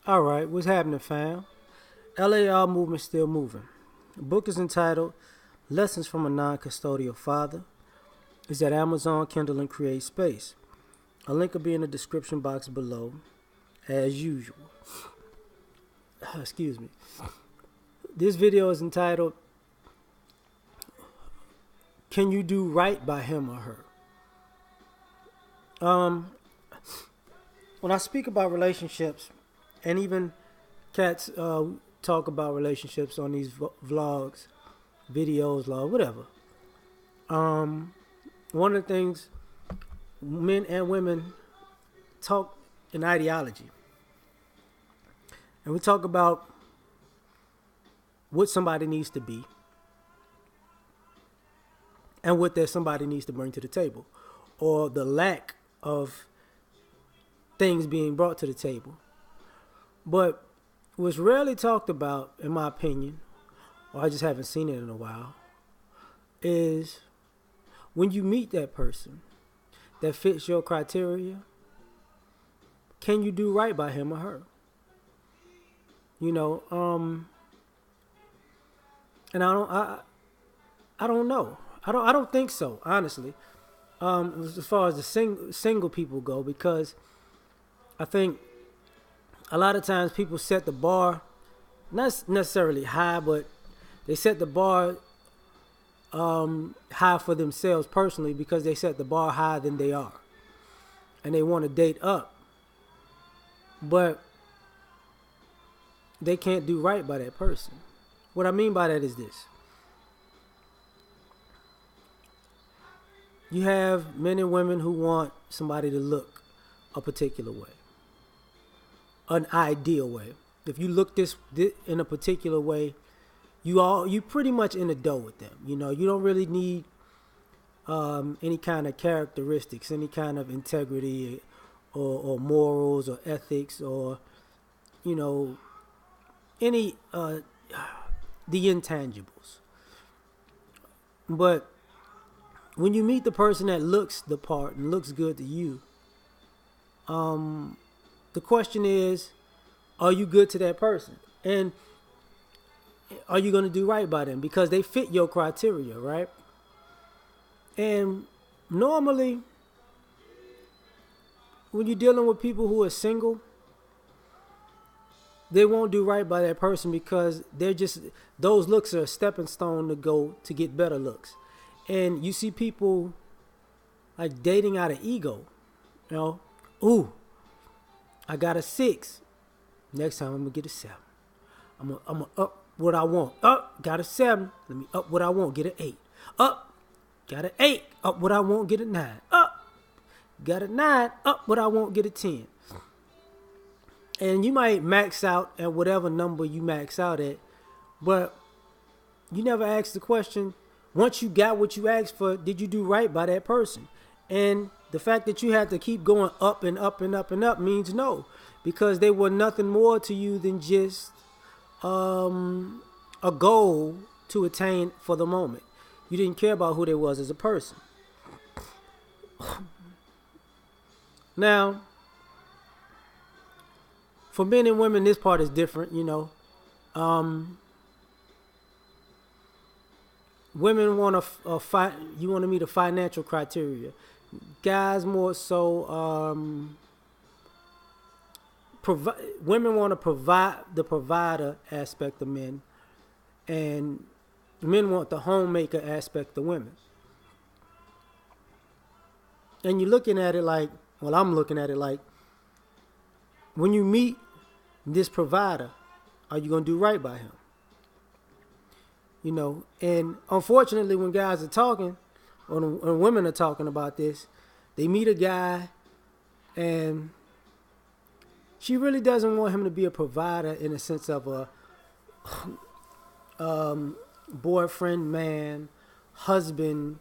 All right, what's happening, fam? L.A.R. movement still moving. The book is entitled Lessons from a Non-Custodial Father. It's at Amazon, Kindle, and Create Space. A link will be in the description box below, as usual. Excuse me. This video is entitled Can You Do Right by Him or Her? When I speak about relationships, and even cats talk about relationships on these vlogs, videos, whatever. One of the things men and women talk in ideology, and we talk about what somebody needs to be and what that somebody needs to bring to the table, or the lack of things being brought to the table. But what's rarely talked about, in my opinion, or I just haven't seen it in a while, is when you meet that person that fits your criteria, can you do right by him or her? You know, and I don't know. I don't think so, honestly. As far as the single people go, because I think a lot of times people set the bar not necessarily high, but they set the bar high for themselves personally because they set the bar higher than they are, and they want to date up, but they can't do right by that person. What I mean by that is this: you have men and women who want somebody to look a particular way, an ideal way. If you look this in a particular way, you pretty much in the dough with them. You know, you don't really need any kind of characteristics, any kind of integrity, or morals, or ethics, or any the intangibles. But when you meet the person that looks the part and looks good to you, the question is, are you good to that person? And are you going to do right by them? Because they fit your criteria, right? And normally, when you're dealing with people who are single, they won't do right by that person because those looks are a stepping stone to get better looks. And you see people like dating out of ego. You know, ooh, I got a 6. Next time I'm gonna get a 7. I'm gonna up what I want. Up, got a 7. Let me up what I want. Get an 8. Up, got an 8. Up what I want. Get a 9. Up, got a 9. Up what I want. Get a 10. And you might max out at whatever number you max out at, but you never ask the question. Once you got what you asked for, did you do right by that person? And the fact that you have to keep going up and up and up and up means no, because they were nothing more to you than just a goal to attain for the moment. You didn't care about who they was as a person. Now, for men and women, this part is different, you know. Women want you want to meet a financial criteria. Guys more so women want to provide the provider aspect of men, and men want the homemaker aspect of women. And you're looking at it like, well, I'm looking at it like, when you meet this provider, are you going to do right by him? You know, and unfortunately, when guys are talking, or when women are talking about this, they meet a guy and she really doesn't want him to be a provider in the sense of a boyfriend, man, husband,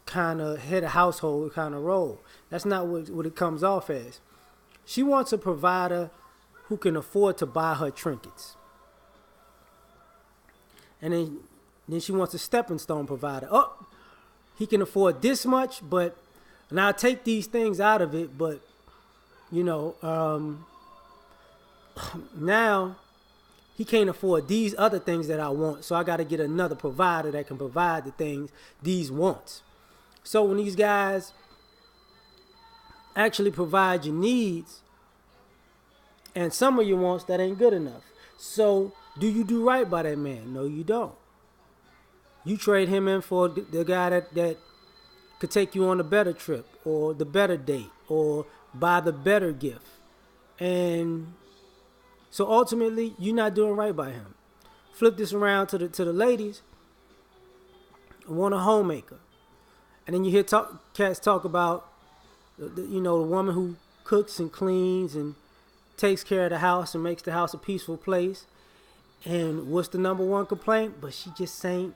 kind of head of household kind of role. That's not what it comes off as. She wants a provider who can afford to buy her trinkets. And then she wants a stepping stone provider. Oh, he can afford this much, but now I take these things out of it, but now he can't afford these other things that I want, so I got to get another provider that can provide the things these wants. So when these guys actually provide your needs and some of your wants, that ain't good enough. So do you do right by that man? No, you don't. You trade him in for the guy that could take you on a better trip or the better date or buy the better gift. And so ultimately, you're not doing right by him. Flip this around to the ladies. Want a homemaker, and then you hear cats talk about the woman who cooks and cleans and takes care of the house and makes the house a peaceful place. And what's the number one complaint? But she just ain't,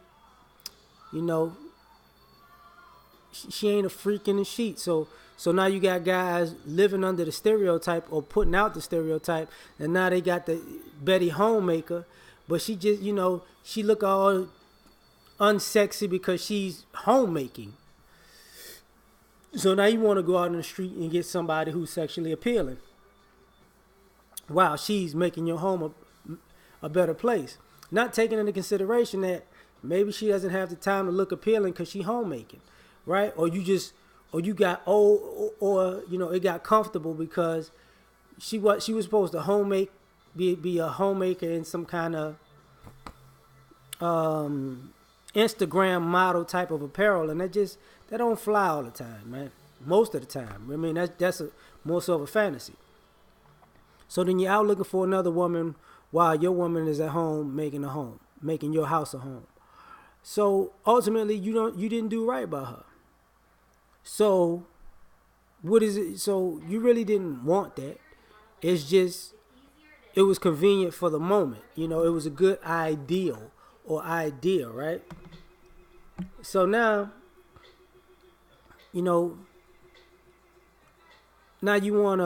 she ain't a freak in the sheet. So now you got guys living under the stereotype or putting out the stereotype, and now they got the Betty homemaker, but she just, she look all unsexy because she's homemaking. So now you want to go out in the street and get somebody who's sexually appealing. Wow, she's making your home a better place. Not taking into consideration that maybe she doesn't have the time to look appealing because she's homemaking, right? Or you got old, or it got comfortable because she was supposed to be a homemaker in some kind of Instagram model type of apparel, and that don't fly all the time, man. Most of the time, I mean that's more so of a fantasy. So then you're out looking for another woman while your woman is at home making your house a home. So ultimately, you didn't do right by her. So what is it? So you really didn't want that. It's just it was convenient for the moment. It was a good idea, right? So now, now you want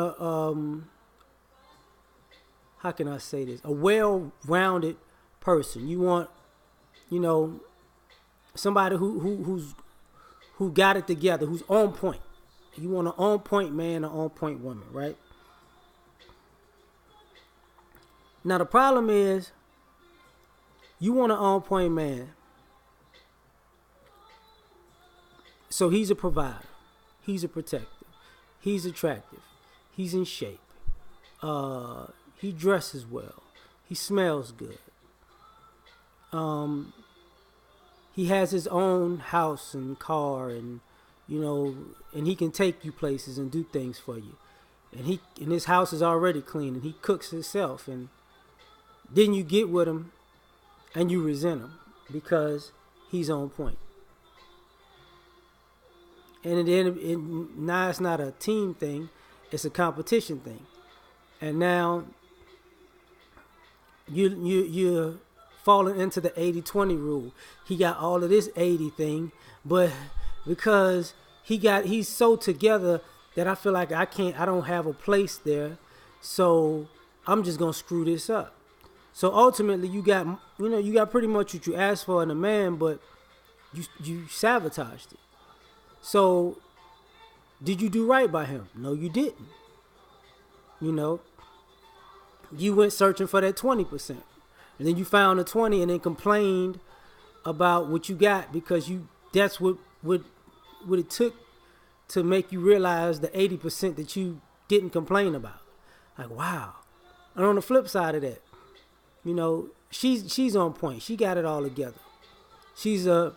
how can I say this? A well-rounded person. You want, somebody who got it together, who's on point. You want an on-point man, an on-point woman, right? Now the problem is, you want an on-point man. So he's a provider. He's a protector. He's attractive. He's in shape. He dresses well. He smells good. He has his own house and car, and and he can take you places and do things for you. And his house is already clean, and he cooks himself. And then you get with him, and you resent him because he's on point. And then now it's not a team thing; it's a competition thing. And now you're falling into the 80-20 rule. He got all of this 80 thing, but because he's so together that I feel like I don't have a place there, so I'm just gonna screw this up. So ultimately, you got pretty much what you asked for in a man, but you sabotaged it. So did you do right by him? No, you didn't. You went searching for that 20%, and then you found a 20, and then complained about what you got because that's what it took to make you realize the 80% that you didn't complain about. Like, wow. And on the flip side of that, she's on point. She got it all together. She's got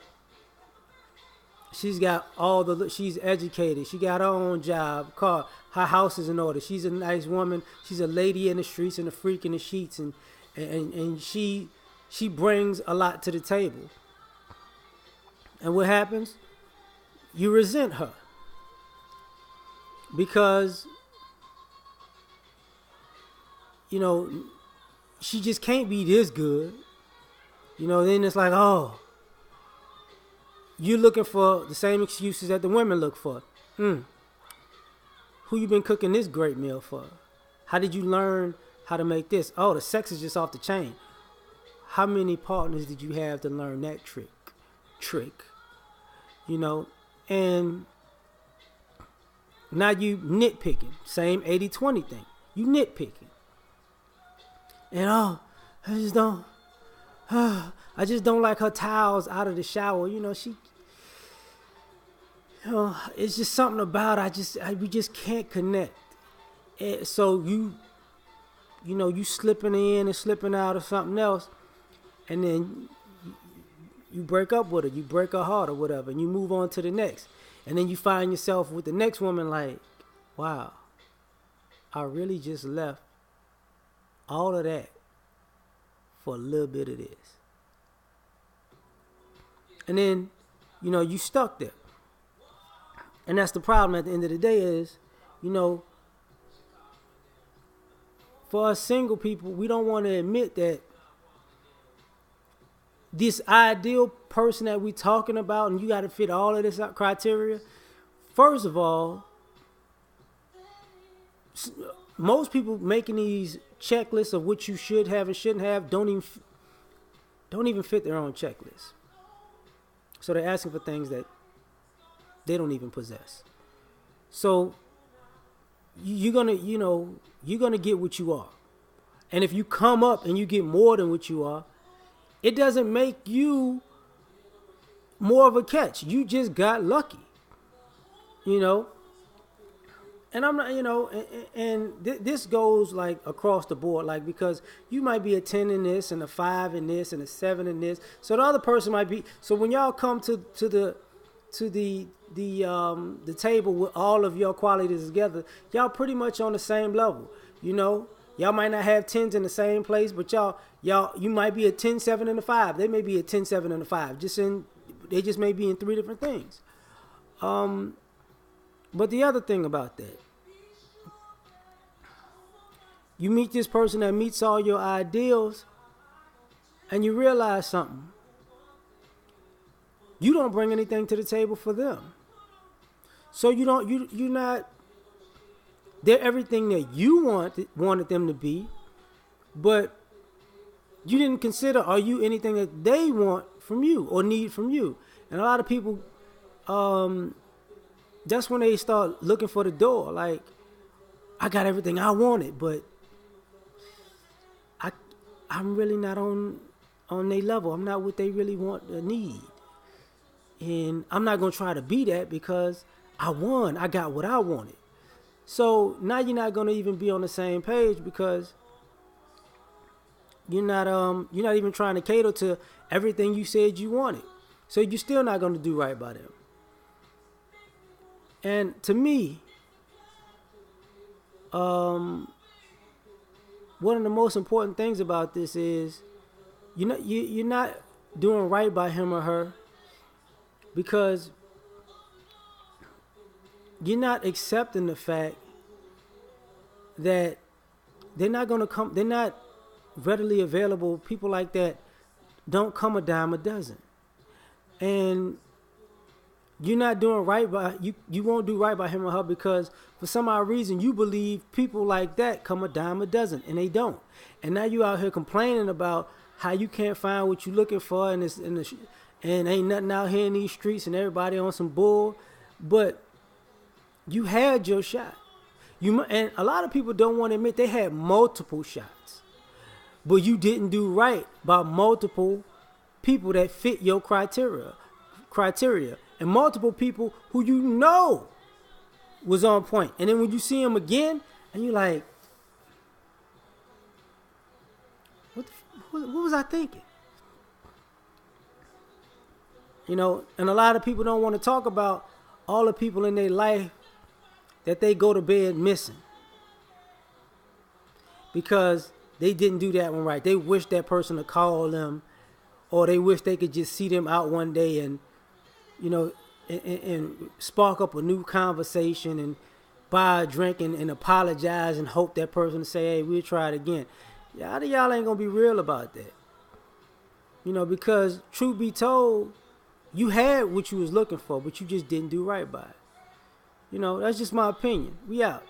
she's educated. She got her own job, car. Her house is in order. She's a nice woman. She's a lady in the streets and a freak in the sheets, and she brings a lot to the table. And what happens? You resent her because she just can't be this good. Then it's like, oh, you're looking for the same excuses that the women look for. Who you been cooking this great meal for? How did you learn how to make this? Oh, the sex is just off the chain. How many partners did you have to learn that trick? And now you nitpicking. Same 80-20 thing. You nitpicking. And I just don't, I just don't like her towels out of the shower. It's just something about we just can't connect. And so you slipping in and slipping out of something else, and then you break up with her, you break her heart or whatever, and you move on to the next. And then you find yourself with the next woman like, wow, I really just left all of that for a little bit of this. And then, you stuck there. And that's the problem at the end of the day is, for us single people, we don't want to admit that this ideal person that we talking about, and you got to fit all of this criteria. First of all, most people making these checklists of what you should have and shouldn't have don't even fit their own checklist. So they're asking for things that they don't even possess. So you're gonna get what you are. And if you come up and you get more than what you are, it doesn't make you more of a catch. You just got lucky. And I'm not, this goes like across the board, like, because you might be a 10 in this and a 5 in this and a 7 in this. So the other person might be, so when y'all come to the table with all of your qualities together, y'all pretty much on the same level. Y'all might not have 10s in the same place, but you might be a 10-7 and a 5. They may be a 10-7 and a 5. They just may be in 3 different things. But the other thing about that, you meet this person that meets all your ideals, and you realize something. You don't bring anything to the table for them. So you're not, they're everything that you wanted them to be, but you didn't consider, are you anything that they want from you or need from you? And a lot of people, that's when they start looking for the door. Like, I got everything I wanted, but I'm really not on their level. I'm not what they really want or need. And I'm not going to try to be that because I won. I got what I wanted. So now you're not going to even be on the same page because you're not even trying to cater to everything you said you wanted. So you're still not going to do right by them. And to me, one of the most important things about this is you're not doing right by him or her because you're not accepting the fact that they're not readily available. People like that don't come a dime a dozen. And you're not doing right by, you won't do right by him or her because for some odd reason you believe people like that come a dime a dozen, and they don't. And now you out here complaining about how you can't find what you're looking for, and ain't nothing out here in these streets, and everybody on some bull. But you had your shot. And a lot of people don't want to admit they had multiple shots, but you didn't do right by multiple people that fit your criteria, and multiple people who was on point. And then when you see them again, and you're like, what was I thinking? And a lot of people don't want to talk about all the people in their life that they go to bed missing because they didn't do that one right. They wish that person to call them, or they wish they could just see them out one day and and spark up a new conversation and buy a drink and apologize and hope that person to say, hey, we'll try it again. Y'all ain't gonna be real about that. Because truth be told, you had what you was looking for, but you just didn't do right by it. That's just my opinion. We out.